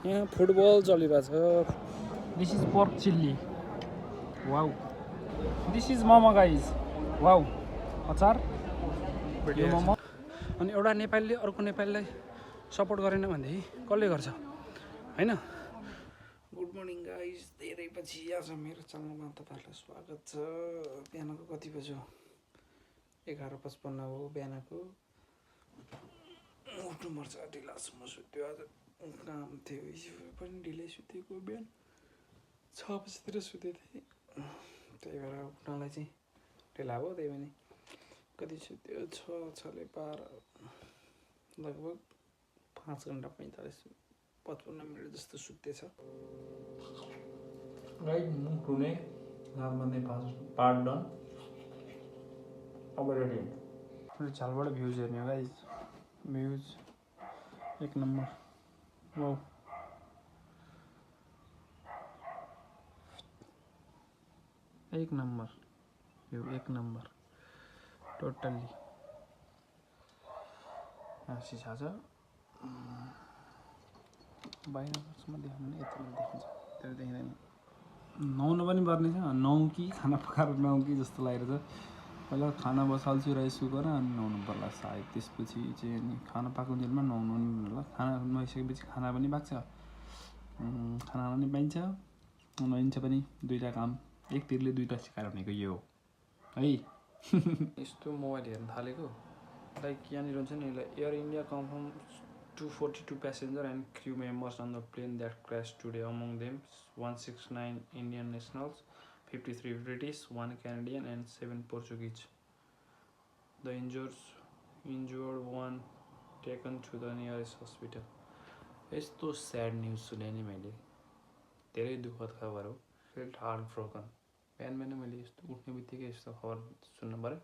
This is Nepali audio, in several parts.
यहाँ फुटबल चलिरहेछ। This is pork chilli. Wow. This is momo guys. Wow. अचार यो मोमो। अनि एउटा नेपालीले अर्को नेपालीलाई सपोर्ट गरेन भनेदेखि कसले गर्छ हैन। Good morning guys. धेरै पछि आज मेरो च्यानलमा तपाईँहरूलाई स्वागत छ। बिहानको कति बज्यो? 11:55 हो बिहानको। उठ्नुपर्छ, ढिलासम्म सुत्यो आज, काम थियो। हिजो पनि ढिलै सुतेको, बिहान 6 बजीतिर सुतेको थिएँ, त्यही भएर उठ्नलाई चाहिँ ढिला भयो। त्यही पनि कति सुत्यो? 6:12 लगभग 5 घन्टा 45-55 मिनट जस्तो सुत्तेछ। राइट मुख धुने, दाँत मान्ने पार्ट डन। अब रेडी। झालबाट भ्युज हेर्ने हो गाइज। भ्युज एक नम्बर। वाउ। एक नम्बर भ्यू, एक नम्बर टोटल्ली। सिसा छ बाहिरसम्म देखाउनु, यतिले देखिन्छ, त्यो देखिँदैन। नुहाउनु पनि पर्ने छ। नुहाउँ कि खाना पकाएर नुहाउँ कि जस्तो लागिरहेछ। पहिला खाना बसाल्छु राइस कुकर, अनि नुहाउनु पर्ला सायद। त्यसपछि चाहिँ अनि खाना पाकुन्जेलमा नुहाउनु पनि होला। खाना नुहाइसकेपछि खाना पनि पाक्छ, खाना पनि पाइन्छ, नुहाइन्छ पनि। दुईवटा काम एक तिरले दुईवटा सिकार भनेको यो हो है। यस्तो मोबाइल हेर्न थालेको लाइक यहाँनिर हुन्छ नि, air India confirm 242 passenger and crew members on the plane that crashed today. Among them 169 Indian nationals, 53 British, 1 Canadian and 7 Portuguese. The injured one taken to the nearest hospital. यस्तो स्याड न्युज सुने नि मैले, धेरै दुःखद खबर हो। Felt heart broken. बिहान मैले यस्तो उठ्ने बित्तिकै यस्तो खबर सुन्न पऱ्यो,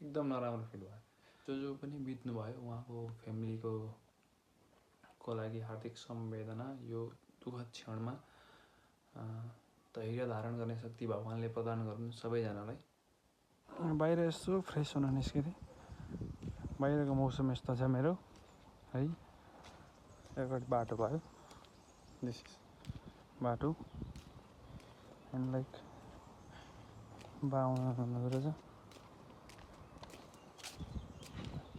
एकदम नराम्रो फिल भयो। जो पनि बित्नु भयो उहाँको फ्यामिलीको लागि हार्दिक संवेदना। यो दुःखद क्षणमा धैर्य धारण गर्ने शक्ति भगवान्ले प्रदान गर्नु सबैजनालाई। बाहिर यसो फ्रेस हुन निस्केँ थिएँ। बाहिरको मौसम यस्तो छ मेरो है। अगाडि बाटो भयो, दिस इज बाटो एन्ड लाइक बाहुना हुँदो रहेछ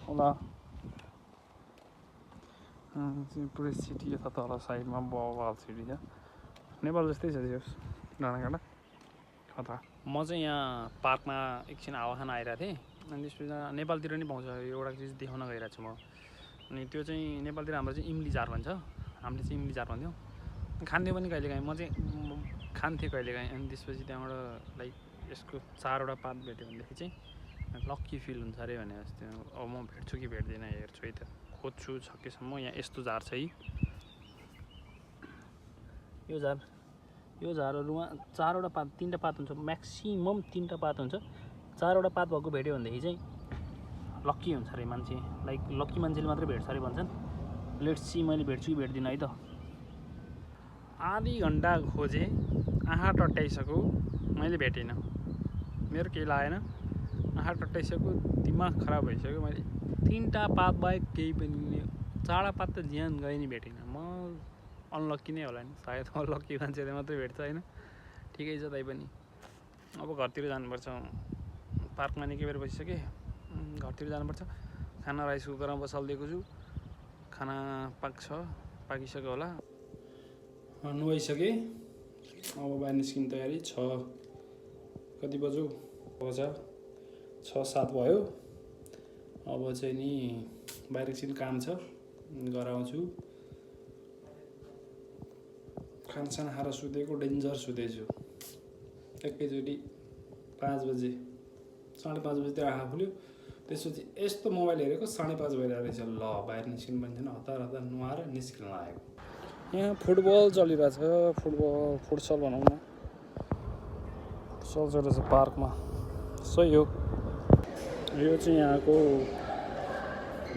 होला। पुरै सिटी यता तल साइडमा बवाल सिटी छ, नेपाल जस्तै छ त्यो डाँडाकाँडा कता। म चाहिँ यहाँ पार्कमा एकछिन हावा खान आइरहेको थिएँ। अनि त्यसपछि नेपालतिर नि पाउँछ एउटा चिज देखाउन गइरहेको छु म। अनि त्यो चाहिँ नेपालतिर हाम्रो चाहिँ इम्ली झार भन्छ, हामीले चाहिँ इम्ली झार भन्थ्यौँ। खान्थ्यौँ पनि कहिलेकाहीँ, म चाहिँ खान्थेँ कहिलेकाहीँ। अनि त्यसपछि त्यहाँबाट लाइक यसको 4वटा पात भेट्यो भनेदेखि चाहिँ लक्की फिल हुन्छ अरे भने जस्तो। अब म भेट्छु कि भेट्दिनँ हेर्छु है त, खोज्छु सकेसम्म। यहाँ यस्तो झार छ है, यो झारहरूमा 4वटा पात, 3टा पात हुन्छ, म्याक्सिमम 3टा पात हुन्छ। 4वटा पात भएको भेट्यो भनेदेखि चाहिँ लक्की हुन्छ अरे मान्छे। लाइक लक्की मान्छेले मात्रै भेट्छ अरे भन्छन्। लेट्स सी मैले भेट्छु कि भेट्दिनँ है त। आधी घन्टा खोजेँ, आँखा टट्टाइसक्यो, मैले भेटिनँ। मेरो केही लागेन, आँखा टट्टाइसक्यो, दिमाग खराब भइसक्यो। मैले 3टा पात बाहेक केही पनि, 4वटा पात त ज्यान गए नि भेटिनँ। म अनलक्की नै होला नि सायद, लक्की मान्छेले मात्रै भेट्छ होइन। ठिकै छ तै पनि। अब घरतिर जानुपर्छ। पार्कमा निकै बेर बसिसकेँ, घरतिर जानुपर्छ। खाना राइस कुकरमा बसालिदिएको छु, खाना पाकिसक्यो होला। नुहाइसकेँ, अब बाहिर निस्किने तयारी छ। कति बज्यो? 6-7 भयो। अब चाहिँ नि बाहिर एकछिन काम छ, गराउँछु। खानासाना खाएर सुतेको, डेन्जर सुतेछु। एकैचोटि 5 बजे 5:30 बजीतिर आँखा खुल्यो। त्यसपछि यस्तो मोबाइल हेरेको 5:30 भइरहेको रहेछ। ल बाहिर निस्किनु पनि थिएन, हतार नुहाएर निस्किन लागेको। यहाँ फुटबल चलिरहेछ, फुटसल भनौँ न, फुटसल चलिरहेछ पार्कमा। सही हो। यो चाहिँ यहाँको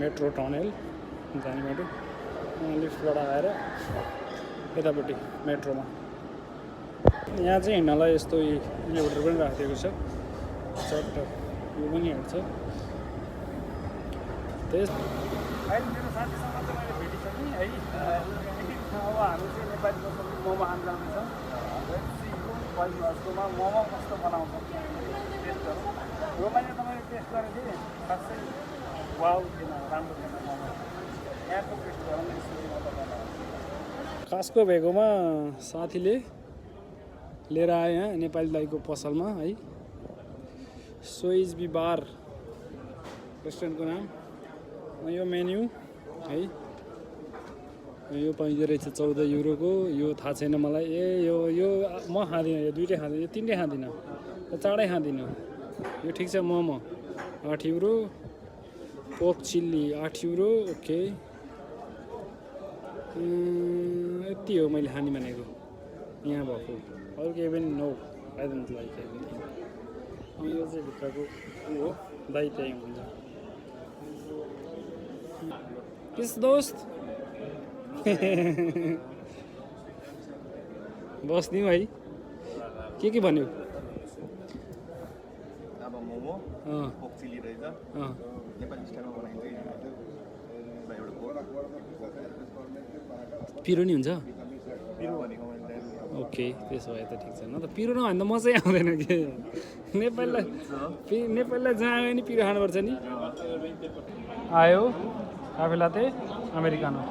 मेट्रो टनल जाने बाटो। लिफ्टबाट आएर यतापट्टि मेट्रोमा। यहाँ चाहिँ हिँड्नलाई यस्तो इलेभेटर पनि राखिदिएको छ, चट्ट यो पनि हेर्छ। अहिले मेरो साथीसँग चाहिँ मैले भेटिसकेँ है। अब हामी चाहिँ नेपाली पसलमा मोमो खान जाँदैछौँ। बस्तीमा मोमो कस्तो बनाउँछ टेस्ट गरौँ। यो मैले तपाईँले टेस्ट गरेको थिएँ, खासै वाउ थिएन, राम्रो थिएन मोमो। यहाँको टेस्ट गरौँ कास्को भेगोमा साथीले लिएर आयो यहाँ नेपाली दाइको पसलमा है। सोइज बी बार रेस्टुरेन्टको नाम। यो मेन्यु है, यो पाइँदो रहेछ 14 युरोको। यो थाहा छैन मलाई। यो म खाँदिनँ, यो दुइटै खाँदिनँ, यो तिनटै खाँदिनँ, यो चाँडै खाँदिनँ। यो ठिक छ। Momo 8 euro, pork chilli 8 euro. Okay, यति हो मैले खाने भनेको यहाँ भएको। अरू केही पनि no, I don't like everything. यो चाहिँ भित्रको हो, दाइ त्यही हुन्छ। किस दोस्त बस्ने है। के भन्यो? अब मोमो पोर्क चिल्ली रहेछ, नेपाली स्टाइलमा बनाइन्छ। पिरो नि हुन्छ? पिरो भनेको मैले ओके, त्यसो भए त ठिक छ। न त पिरो नभए त मजै आउँदैन कि। नेपालीलाई जहाँ आयो नि पिरो खानुपर्छ नि। आयो काफे लाते अमेरिकानो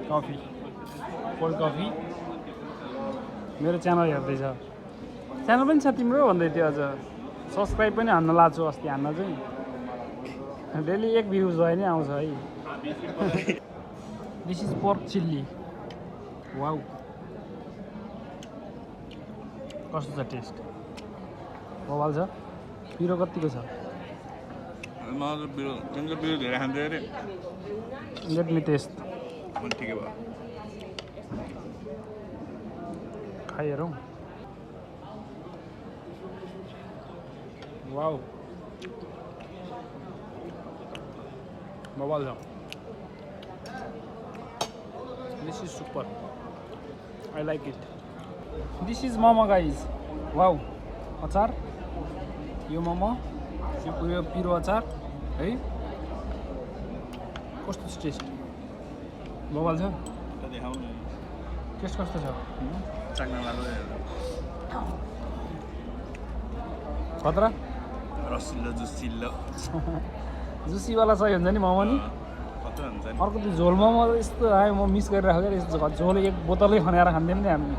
कफी, कोल्ड कफी। मेरो च्यानल हेर्दैछ। च्यानल पनि छ तिम्रो भन्दै थियो। अझ सब्सक्राइब पनि हान्न लाग्छु। अस्ति हान्न चाहिँ डेली 1 भ्युज भयो नि आउँछ है। This is pork chilli. Wow, कस्तो छ टेस्ट? बवाल छ। पिरो कतिको छ? पिरो धेरै खान्छ अरे। Let me taste. ठिकै भयो, खाइ हेरौँ। वाउ, बवाल छ। This is super. I like it. This is momo guys. Wow. अचार, यो मोमो, यो पिरो अचार है। कस्तो छ टेस्ट? बवाल छ। टेस्ट कस्तो छ? खतरा। रसिलो जुसिलो जुसीवाला सही हुन्छ नि मोमो नि। अर्को त्यो झोल मोमो यस्तो आयो, म मिस गरिरहेको क्या। यस्तो झोल 1 बोतलै खनाएर खान्थ्यौँ नि हामी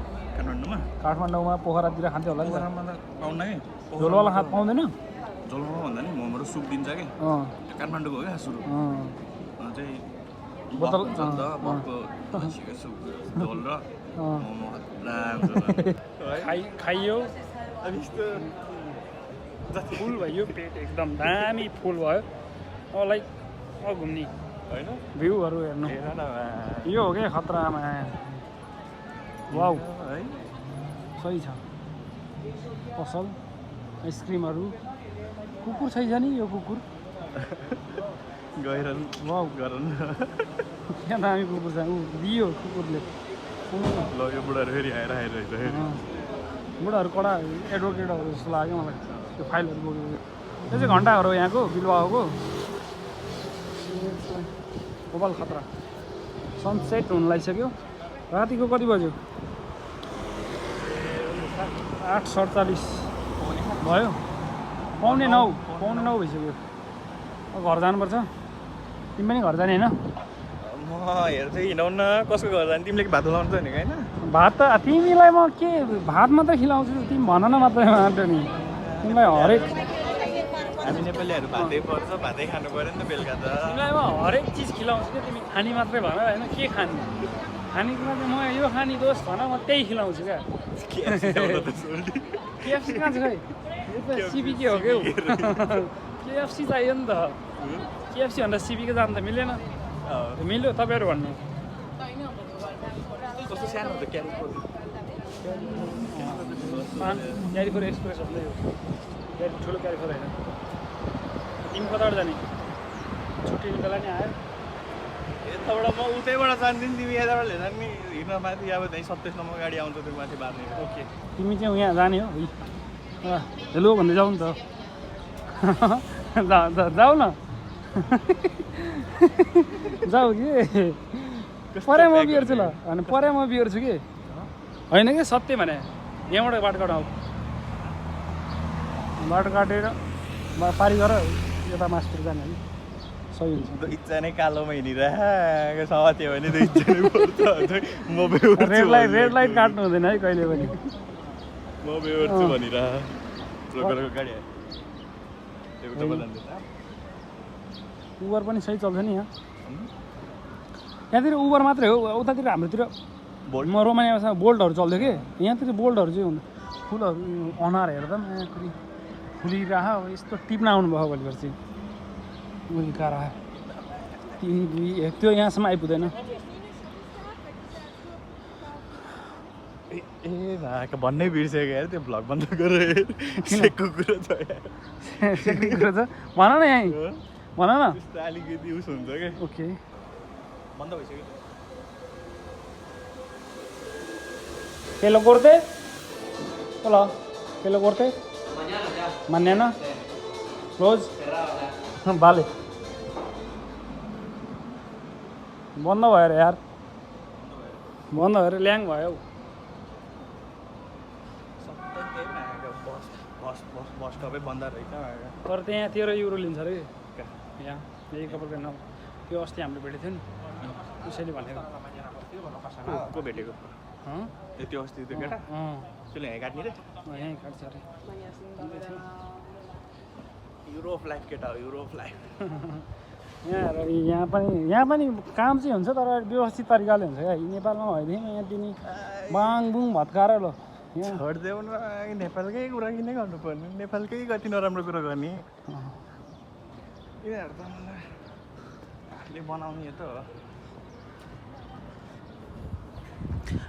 काठमाडौँमा। पोखरातिर खान्थ्यो होला नि। पाउन कि झोलवाला पाउँदैन। झोलमा भन्दा नि मोमो र सुप दिन्छ कि। काठमाडौँको हो क्या सुरु चाहिँ बोतल झोल र मोमो खाइयो। फुल भयो पेट, एकदम दामी फुल भयो। अब लाइक घुम्ने होइन भ्यूहरू हेर्नु। यो हो क्या खतरामा। वाउ, सही छ पसल। आइसक्रिमहरू, कुकुर छैछ नि। यो कुकुर गएर वाउ गरौँ। क्या दामी कुकुर छ। ऊ दियो कुकुरले। ल यो बुढाहरू फेरि आएर आइरहेछ। बुढाहरू कडा एडभोकेटहरू जस्तो लाग्यो मलाई। त्यो फाइलहरू बोक्यो। यो चाहिँ घन्टाहरू हो यहाँको बिलवाको। बवाल खतरा। सनसेट हुन लागिसक्यो। रातिको कति बज्यो? 8:47 भयो। पाउने 9 भइसक्यो। घर जानुपर्छ। तिमी पनि घर जाने होइन? म हेर्छु हिँडाउन कसको घर जाने। तिमीले भात लाउँछ नि होइन? भात त तिमीलाई म के भात मात्रै खिलाउँछु? तिमी भन न मात्रै मात्र नि। तिमीलाई हरेक हामी नेपालीहरू भातै पर्छ, भातै खानु पऱ्यो नि त बेलुका त। तिमीलाई म हरेक चिज खिलाउँछु क्या। तिमी खाने मात्रै भन होइन। के खाने? खानेकुरा चाहिँ म यो खाने दोस्त भन, म त्यही खिलाउँछु क्या। केएफसी कहाँ छ खै? यो त सिबीके हो क्या। केएफसी चाहियो नि त। केएफसी भन्दा सिबीके जानु त मिलेन। मिल्यो तपाईँहरू भन्नु। कस्तो सानो हुन्छ क्यारेटको। क्यारिफोर एक्सप्रेस भन्दै हो। ठुलो क्यारिफोर होइन। तिमी कताबाट जाने? छुट्टीको बेला नि आयो। यताबाट म उतैबाट जान्छु नि। तिमी यताबाट लिएर नि हिँड्न माथि। अब त्यहीँ 27 नम्बर गाडी आउँछ त्यो माथि बाँध्ने। ओके, तिमी चाहिँ यहाँ जाने हो? हेलो भन्दै जाऊ नि त। जाऊ न। जाऊ कि परे म बिहोर्छु ल अनि परे म बिहोर्छु कि होइन कि सत्य भने यहाँबाट बाटो काट बाटो काटेर पारी गर यता मासतिर जाने होइन सही हुन्छ दुईजना नै कालोमा हिँडिरहेको समात्यो भने म रेड लाइट काट्नु हुँदैन है कहिले पनि म बेहोर्छु भनिरह ब्रोकरको गाडी आयो उबर पनि सही चल्छ नि यहाँ यहाँतिर उबर मात्रै हो उतातिर हाम्रोतिर म रोमानियामा बोल्टहरू चल्थ्यो कि यहाँतिर बोल्टहरू चाहिँ हुँदैन फुलहरू अनुहार हेर्दा पनि यहाँ फुलिरह यस्तो टिप्न आउनुभयो भोलि पर्सि उल्का रह 3 2 1 त्यो यहाँसम्म आइपुग्दैन ए भाका भन्नै बिर्सेको यार त्यो भ्लग बन्द गरेर सेकको कुरा छ सेक्ने कुरा छ भन न यहीँ भन न त्यस्तो अलिकति उस हुन्छ क्या ओके बन्द भइसक्यो ¿Qué lo corte? Hola, ¿qué lo corte? Mañana. Close. Vale. बन्द भयो रे यार बन्द भएर ल्याङ भयो बस स्टपै बन्द रहेछ तर त्यहाँ 13 युरो लिन्छ अरे यहाँ यही कपालको नाम त्यो अस्ति हामीले भेटेको थियो नि उसैले भनेको को भेटेको त्यो अस्ति त्यो केटा त्यसले यहाँ काट्ने रे यहीँ काट्छ अरे युरोप लाइफ केटा हो युरोप लाइफ यहाँ पनि काम चाहिँ हुन्छ तर व्यवस्थित तरिकाले हुन्छ क्या नेपालमा भएदेखि यहाँ तिनी बाङबुङ भत्काएर ल यहाँ छोडिदेऊ न नेपालकै कुरा किन गर्नुपर्ने नेपालकै कति नराम्रो कुरा गर्ने यिनीहरू त आफूले बनाउने त हो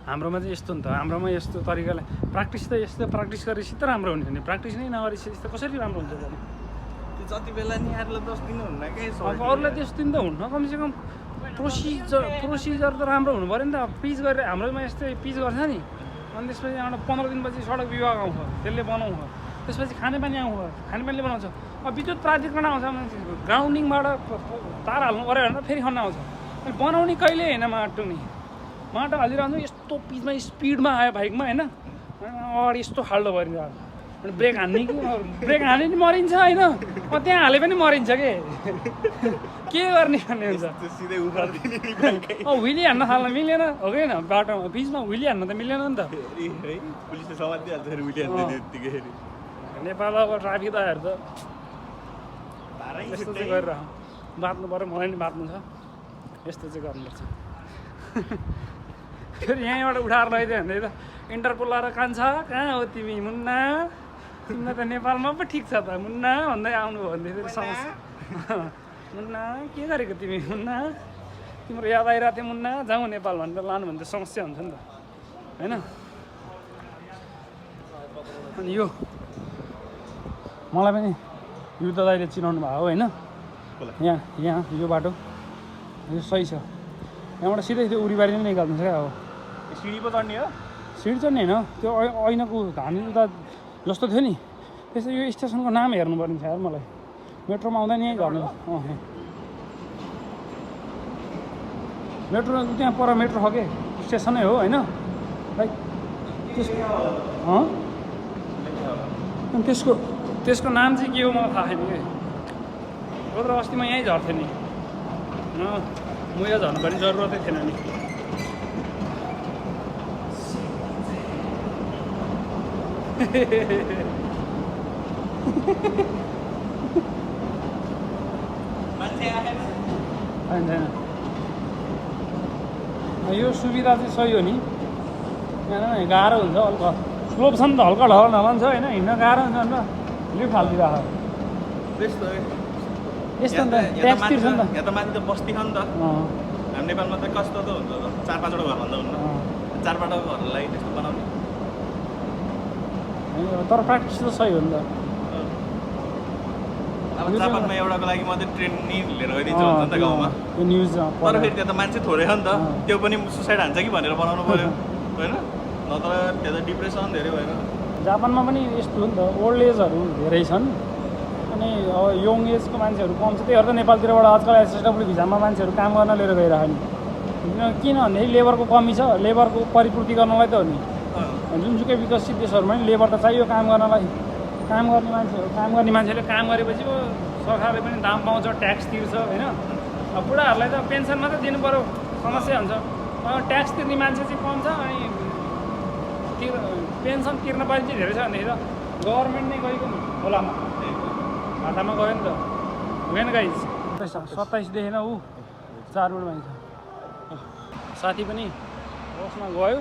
हाम्रोमा चाहिँ यस्तो नि त हाम्रोमा यस्तो तरिकाले प्र्याक्टिस त यस्तो प्र्याक्टिस गरेपछि त राम्रो हुन्छ नि प्र्याक्टिस नै नगरेपछि यस्तो कसरी राम्रो हुन्छ त जति बेला नि अरूलाई 10 दिन हुन्न के अरूलाई त्यस दिन त हुन्न कमसेकम प्रोसिजर त राम्रो हुनु पऱ्यो नि त पिच गरेर हाम्रोमा यस्तै पिच गर्छ नि अनि त्यसपछि यहाँबाट 15 दिनपछि सडक विभाग आउँछ त्यसले बनाउँछ त्यसपछि खानेपानी आउँछ खानेपानीले बनाउँछ अब विद्युत प्राधिकरण आउँछ ग्राउन्डिङबाट तार हाल्नु पऱ्यो भनेर फेरि खन्न आउँछ अनि बनाउने कहिले होइन माटो नि माटो हालिरहन्छ यस्तो पिचमा स्पिडमा आयो बाइकमा होइन अगाडि यस्तो खाल्डो परिरहेको अनि ब्रेक हान्ने कि ब्रेक हाने नि मरिन्छ होइन त्यहाँ हाले पनि मरिन्छ के गर्ने भन्ने हुन्छ सिधै उखाल्दिने व्हिली हान्न थाल्न मिलेन हो कि होइन बाटोमा बिचमा व्हिली हान्न त मिलेन नि त पुलिसले समातिहाल्छ फेरि व्हिली हाल्दैन यत्तिकै नेपाल अब ट्राफिक दाहरू त यस्तो चाहिँ गरेर बाँच्नु पऱ्यो मलाई नि बाँच्नु छ यस्तो चाहिँ गर्नुपर्छ फेरि यहीँबाट उठाएर लैदियो भने त इन्टरपोल लगाएर कान्छ कहाँ हो तिमी मुन्ना तिमीलाई त नेपालमा पो ठिक छ त मुन्ना भन्दै आउनुभयो भने फेरि समस्या मुन्ना के गरेको तिमी मुन्ना तिम्रो याद आइरहेको थियो मुन्ना जाउँ नेपाल भनेर लानु भने त समस्या हुन्छ नि त होइन अनि यो मलाई पनि युद्ध दाइले चिनाउनु भएको होइन यहाँ यो बाटो यो सही छ यहाँबाट सिधै त्यो उरीबारी नै निकाल्नु छ क्या अब सिडी पो चढ्ने हो सिडी चढ्ने होइन त्यो ऐनाको हामी उता जस्तो थियो नि त्यस्तो यो स्टेसनको नाम हेर्नुपर्ने छ यार मलाई मेट्रोमा आउँदा नि यहीँ झर्नु मेट्रो त्यहाँ पर मेट्रो छ के स्टेसनै हो होइन लाइक त्यसको नाम चाहिँ के हो मलाई थाहा छैन कि तर अस्ति म यहीँ झर्थेँ नि म यहाँ झर्नुपर्ने जरुरतै थिएन नि यो सुविधा चाहिँ सही हो नि यहाँ गाह्रो हुन्छ हल्का स्लोप छ नि त हल्का ढलन छ होइन हिँड्न गाह्रो हुन्छ नि त लिफ्ट हालिदिइराख यस्तो नि त ट्याक्सतिर छ नि त यहाँ त माथि त बस्ती छ नि त हाम्रो नेपालमा त कस्तो त हुन्छ 4-5 वटा घर भन्दा हुन्न 4-5 वटा घरलाई त्यस्तो बनाउने तर प्र्याक्टिस त सही हो नि त अब जापानमा एउटाको लागि मात्रै ट्रेन नि लिएर गइदिन्छ भन्छ नि त गाउँमा यो न्युज तर फेरि त्यहाँ त मान्छे थोरै हो नि त त्यो पनि सुसाइड हान्छ कि भनेर बनाउनु पऱ्यो होइन नत्र त्यहाँ त डिप्रेसन धेरै भएर जापानमा पनि यस्तो हो नि त ओल्ड एजहरू धेरै छन् अनि अब यङ एजको मान्छेहरू कम छ त्यही भएर त नेपालतिरबाट आजकल एसएसडब्ल्यू भिजामा मान्छेहरू काम गर्न लिएर गइरहेको नि किन भने लेबरको कमी छ, लेबरको परिपूर्ति गर्नलाई त हो नि। जुनसुकै विकसित देशहरूमा नि लेबर त चाहियो काम गर्नलाई। काम गर्ने मान्छेहरू, काम गर्ने मान्छेले काम गरेपछि पो सरकारले पनि दाम पाउँछ, ट्याक्स तिर्छ होइन। अब बुढाहरूलाई त पेन्सन मात्रै दिनु पऱ्यो, समस्या हुन्छ। ट्याक्स तिर्ने मान्छे चाहिँ कम छ, अनि पेन्सन तिर्न पनि चाहिँ धेरै छ भनेदेखि त गभर्मेन्ट नै गएको नि खोलामा, घाटामा गयो नि त, हुँदैन गाइज। 27देखि न ऊ 4 रोडमा छ। साथी पनि बसमा गयो,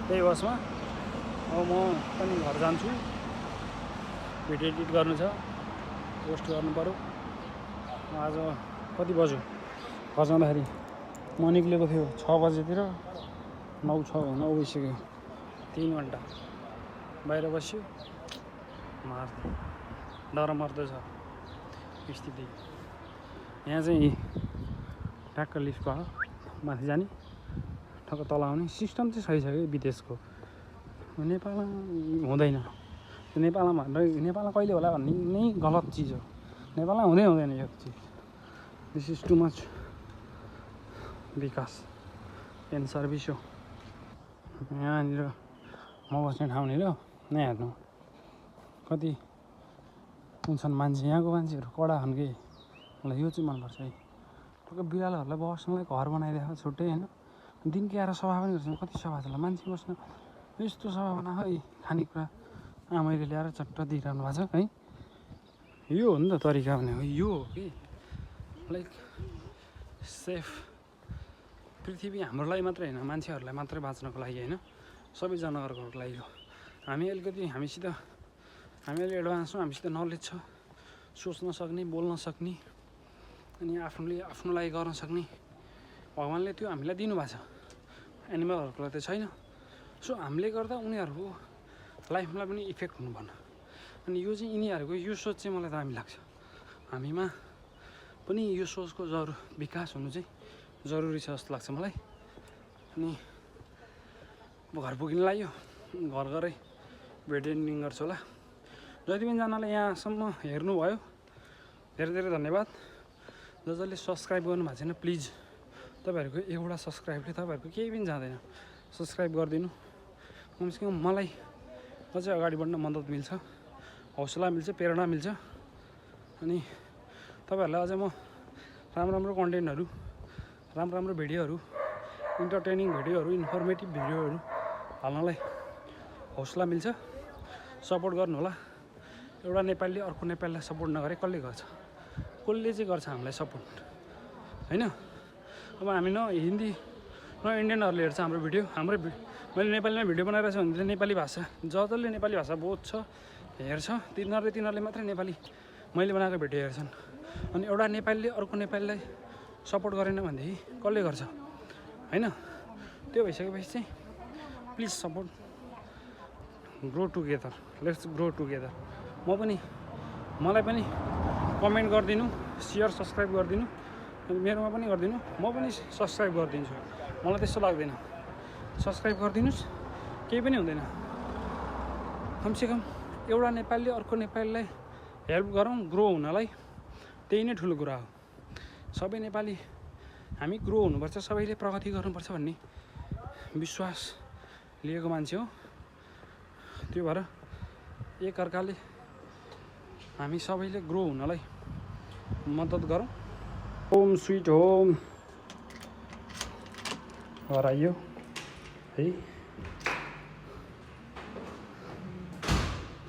त्यही बसमा। अब म पनि घर जान्छु, भिडियो एडिट गर्नु छ, पोस्ट गर्नु पऱ्यो। आज कति बज्यो घर जाँदाखेरि? म निक्लेको थियो 6 बजेतिर, 9 बजिसक्यो। 3 घन्टा बाहिर बस्यो, डर मर्दैछ स्थिति। यहाँ चाहिँ ट्याक्क लिफ्ट भयो, माथि जाने ठक्क तल आउने सिस्टम चाहिँ सही छ कि विदेशको। नेपालमा हुँदैन, नेपालमा कहिले होला भन्ने नै गलत चिज हो। नेपालमा हुँदैन यो चिज। दिस इज टु मच विकास एन्ड सर्भिस हो। यहाँनिर म बस्ने ठाउँनिर यहाँ हेर्नु कति हुन्छन् मान्छे। यहाँको मान्छेहरू कडा खालके, मलाई यो चाहिँ मनपर्छ है। टक्क बिरालोहरूलाई बस्नलाई घर बनाइदिएको छुट्टै होइन। दिनकै आएर सफा पनि गर्छन्, कति सफा छ ल मान्छे बस्न। यस्तो सफा बना है, खानेकुरा आमैले ल्याएर चट्ट दिइरहनु भएको छ है। यो हो नि त तरिका भनेको, यो हो कि लाइक सेफ पृथ्वी हाम्रो लागि मात्रै होइन, मान्छेहरूलाई मात्रै बाँच्नको लागि होइन, सबै जनावरहरूको लागि हो। हामी अलिकति हामी अलि एडभान्स छौँ, हामीसित नलेज छ, सोच्न सक्ने, बोल्न सक्ने, अनि आफ्नो लागि गर्न सक्ने भगवान्ले त्यो हामीलाई दिनुभएको छ। एनिमलहरूलाई त छैन। सो हामीले गर्दा उनीहरूको लाइफमा पनि इफेक्ट हुनु भएन। अनि यो चाहिँ यिनीहरूको यो सोच चाहिँ मलाई दामी लाग्छ। हामीमा पनि यो सोचको विकास हुनु चाहिँ जरुरी छ जस्तो लाग्छ मलाई। अनि घर पुग्न लाग्यो, घर गरै भिडियो एडिटिङ गर्छु होला। जति पनि जनाले यहाँसम्म हेर्नुभयो धेरै धेरै धन्यवाद। जसले सब्सक्राइब गर्नुभएको छैन प्लिज तपाईँहरूको एउटा सब्सक्राइबले तपाईँहरूको केही पनि जाँदैन। सब्सक्राइब गरिदिनु, कमसेकम मलाई अझै अगाडि बढ्न मद्दत मिल्छ, हौसला मिल्छ, प्रेरणा मिल्छ। अनि तपाईँहरूलाई अझै म राम्रो कन्टेन्टहरू, राम्रो भिडियोहरू, इन्टरटेनिङ भिडियोहरू, इन्फर्मेटिभ भिडियोहरू हाल्नलाई हौसला मिल्छ। सपोर्ट गर्नु होला। एउटा नेपालीले अर्को नेपालीलाई सपोर्ट नगरे कसले गर्छ? कसले चाहिँ गर्छ हामीलाई सपोर्ट होइन? अब हामी न हिन्दी न इन्डियनहरूले हेर्छ हाम्रो भिडियो। मैले नेपालीमा भिडियो बनाइरहेको छु भने चाहिँ नेपाली भाषा जसले नेपाली भाषा बोल्छ हेर्छ, तिनीहरूले मात्रै नेपाली मैले बनाएको भिडियो हेर्छन्। अनि एउटा नेपालीले अर्को नेपालीलाई सपोर्ट गरेन भनेदेखि कसले गर्छ होइन? त्यो भइसकेपछि चाहिँ please support, grow together, let's grow together. मलाई पनि कमेन्ट गरिदिनु, सेयर सब्सक्राइब गरिदिनु, मेरोमा पनि गरिदिनु, म पनि सब्सक्राइब गरिदिन्छु। मलाई त्यस्तो लाग्दैन, सब्सक्राइब गरिदिनुहोस्, केही पनि हुँदैन। कमसेकम एउटा नेपालीले अर्को नेपालीलाई हेल्प गरौँ ग्रो हुनलाई, त्यही नै ठुलो कुरा हो। सबै नेपाली हामी ग्रो हुनुपर्छ, सबैले प्रगति गर्नुपर्छ भन्ने विश्वास लिएको मान्छे हो। त्यो भएर एकअर्काले हामी सबैले ग्रो हुनलाई मद्दत गरौँ। होम स्विट होम घर आइयो है।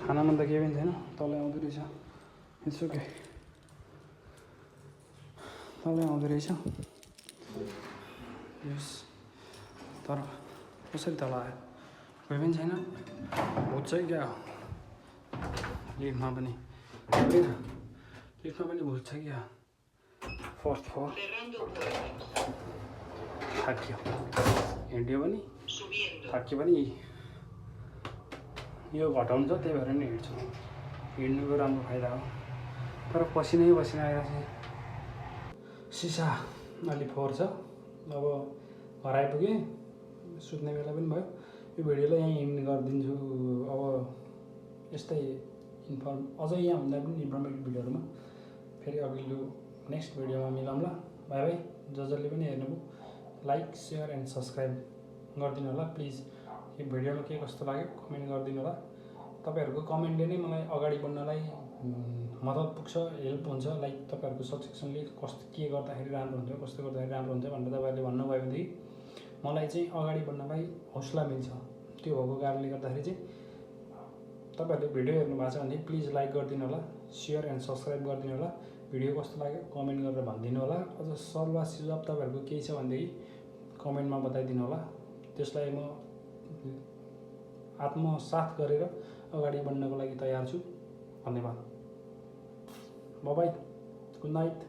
खानामा त केही पनि छैन, तलै आउँदो रहेछ। इट्स ओके, तलै आउँदो रहेछ। यस, तर कसरी तल आयो कोही पनि छैन, भुत चाहिँ क्या हो। लिफ्टमा पनि भुत छ क्या। फर्स्ट फ्लोर थाक्यो, हिँड्यो पनि थाक्यो पनि। यो घटाउनु छ, त्यही भएर नि हिँड्छु। हिँड्नुको राम्रो फाइदा हो, तर पसिनै आइरहेको छ। सिसा अलि फोहोर छ। अब घर आइपुगेँ, सुत्ने बेला पनि भयो। यो भिडियोलाई यहीँ एन्ड गरिदिन्छु। अब यस्तै अझै यहाँभन्दा पनि इन्फर्मेटिभ भिडियोहरूमा फेरि अघिल्लो नेक्स्ट भिडियोमा मिलाउँला। बाई बाई, जसले पनि हेर्नुभयो लाइक सेयर एन्ड सब्सक्राइब गरिदिनु होला प्लिज। यो भिडियोमा के कस्तो लाग्यो कमेन्ट गरिदिनु होला। तपाईँहरूको कमेन्टले नै मलाई अगाडि बढ्नलाई मद्दत पुग्छ, हेल्प हुन्छ। लाइक तपाईँहरूको सजेसनले कस्तो के गर्दाखेरि राम्रो हुन्छ, कस्तो गर्दाखेरि राम्रो हुन्छ भनेर तपाईँहरूले भन्नुभयो भनेदेखि मलाई चाहिँ अगाडि बढ्नलाई हौसला मिल्छ। त्यो भएको कारणले गर्दाखेरि चाहिँ तपाईँहरूले भिडियो हेर्नु भएको छ भने प्लिज लाइक गरिदिनु होला, सेयर एन्ड सब्सक्राइब गरिदिनु होला। भिडियो कस्तो लाग्यो कमेन्ट गरेर भनिदिनु होला। अझ सल्लाह सुझाव तपाईँहरूको केही छ भनेदेखि कमेन्टमा बताइदिनु होला। त्यसलाई म आत्मसात गरेर अगाडि बढ्नको लागि तयार छु। धन्यवाद। Bye bye, good night.